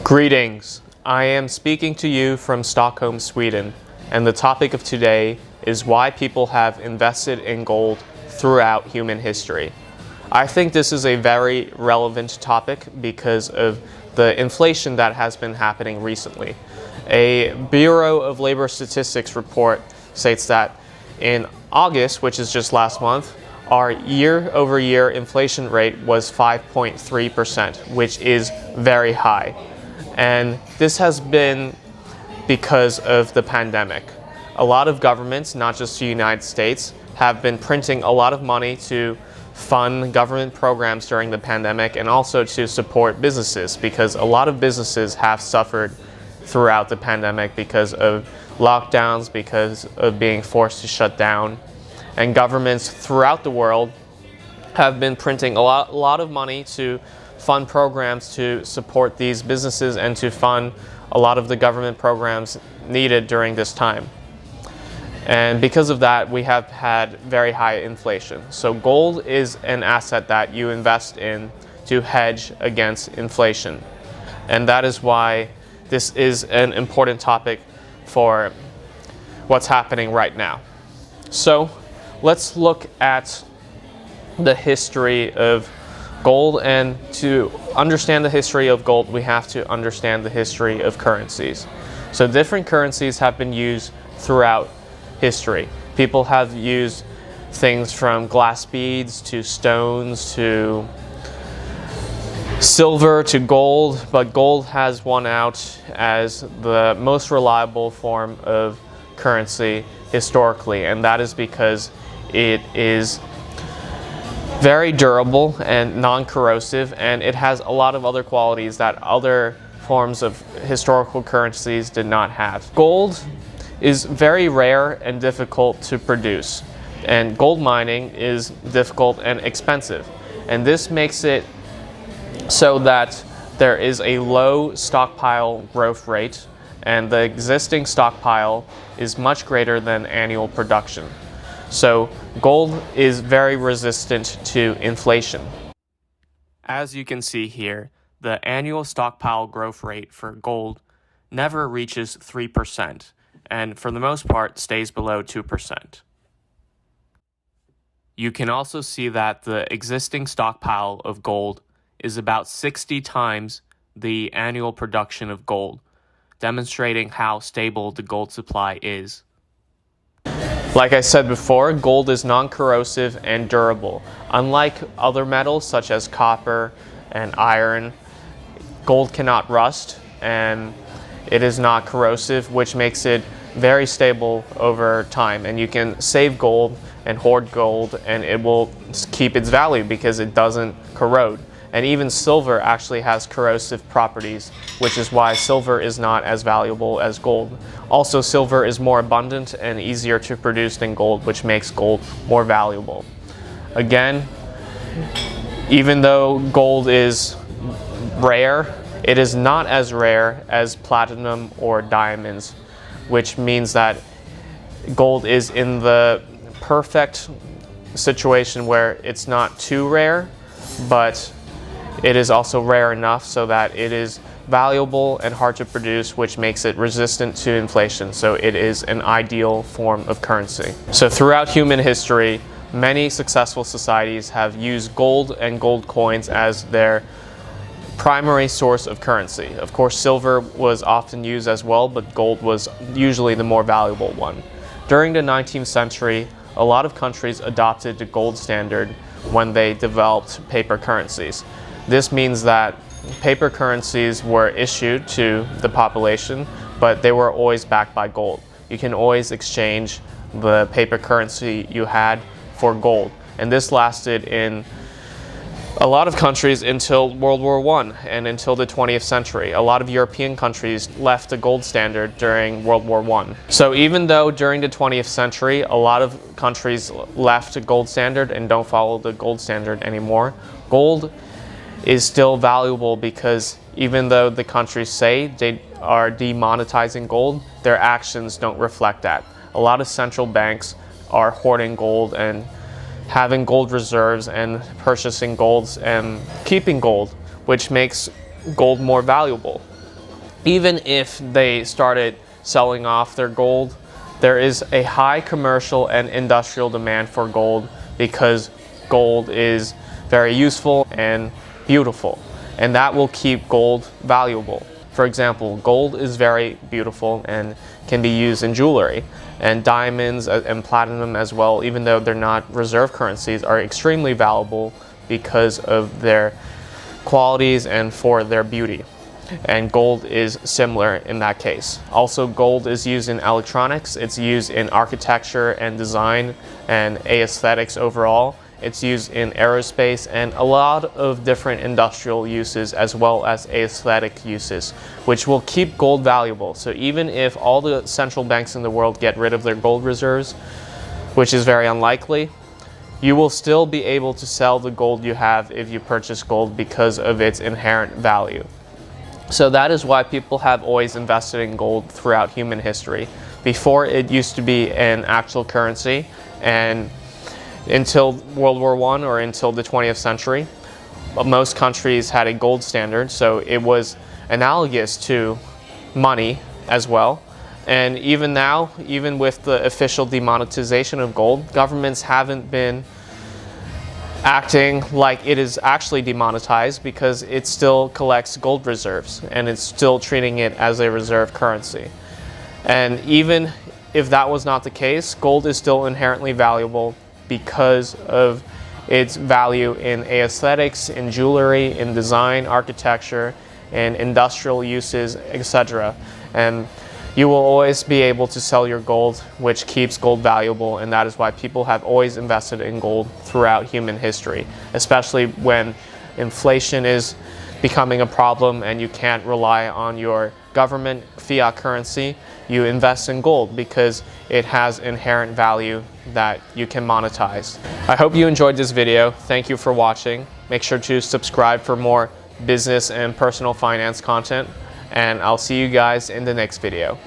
Greetings. I am speaking to you from Stockholm, Sweden, and the topic of today is why people have invested in gold throughout human history. I think this is a very relevant topic because of the inflation that has been happening recently. A Bureau of Labor Statistics report states that in August, which is just last month, our year-over-year inflation rate was 5.3%, which is very high. And this has been because of the pandemic. A lot of governments, not just the United States, have been printing a lot of money to fund government programs during the pandemic and also to support businesses, because a lot of businesses have suffered throughout the pandemic because of lockdowns, because of being forced to shut down. And governments throughout the world have been printing a lot of money to fund programs to support these businesses and to fund a lot of the government programs needed during this time. And because of that, we have had very high inflation. So gold is an asset that you invest in to hedge against inflation. And that is why this is an important topic for what's happening right now. So let's look at the history of gold, and to understand the history of gold, we have to understand the history of currencies. So different currencies have been used throughout history. People have used things from glass beads to stones to silver to gold, but gold has won out as the most reliable form of currency historically, and that is because it is very durable and non-corrosive, and it has a lot of other qualities that other forms of historical currencies did not have. Gold is very rare and difficult to produce, and gold mining is difficult and expensive, and this makes it so that there is a low stockpile growth rate, and the existing stockpile is much greater than annual production. So gold is very resistant to inflation. As you can see here, the annual stockpile growth rate for gold never reaches 3%, and for the most part stays below 2%. You can also see that the existing stockpile of gold is about 60 times the annual production of gold, demonstrating how stable the gold supply is. Like I said before, gold is non-corrosive and durable. Unlike other metals such as copper and iron, gold cannot rust and it is not corrosive, which makes it very stable over time. And you can save gold and hoard gold and it will keep its value because it doesn't corrode. And even silver actually has corrosive properties, which is why silver is not as valuable as gold. Also, silver is more abundant and easier to produce than gold, which makes gold more valuable. Again, even though gold is rare, it is not as rare as platinum or diamonds, which means that gold is in the perfect situation where it's not too rare, but it is also rare enough so that it is valuable and hard to produce, which makes it resistant to inflation. So it is an ideal form of currency. So throughout human history, many successful societies have used gold and gold coins as their primary source of currency. Of course, silver was often used as well, but gold was usually the more valuable one. During the 19th century, a lot of countries adopted the gold standard when they developed paper currencies. This means that paper currencies were issued to the population, but they were always backed by gold. You can always exchange the paper currency you had for gold. And this lasted in a lot of countries until World War I and until the 20th century. A lot of European countries left the gold standard during World War I. So even though during the 20th century, a lot of countries left the gold standard and don't follow the gold standard anymore, gold is still valuable because even though the countries say they are demonetizing gold, their actions don't reflect that. A lot of central banks are hoarding gold and having gold reserves and purchasing golds and keeping gold, which makes gold more valuable. even if they started selling off their gold, there is a high commercial and industrial demand for gold because gold is very useful and beautiful, and that will keep gold valuable. For example, gold is very beautiful and can be used in jewelry, and diamonds and platinum as well, even though they're not reserve currencies, are extremely valuable because of their qualities and for their beauty. And gold is similar in that case. Also, gold is used in electronics, it's used in architecture and design and aesthetics overall. It's used in aerospace and a lot of different industrial uses as well as aesthetic uses, which will keep gold valuable. So even if all the central banks in the world get rid of their gold reserves, which is very unlikely, you will still be able to sell the gold you have if you purchase gold because of its inherent value. So that is why people have always invested in gold throughout human history. Before, it used to be an actual currency, and until World War I or until the 20th century, most countries had a gold standard, so it was analogous to money as well. And even now, even with the official demonetization of gold, governments haven't been acting like it is actually demonetized because it still collects gold reserves and it's still treating it as a reserve currency. And even if that was not the case, gold is still inherently valuable because of its value in aesthetics, in jewelry, in design, architecture, and industrial uses, etc. And you will always be able to sell your gold, which keeps gold valuable, and that is why people have always invested in gold throughout human history, especially when inflation is becoming a problem and you can't rely on your government fiat currency. You invest in gold because it has inherent value that you can monetize. I hope you enjoyed this video. Thank you for watching. Make sure to subscribe for more business and personal finance content, and I'll see you guys in the next video.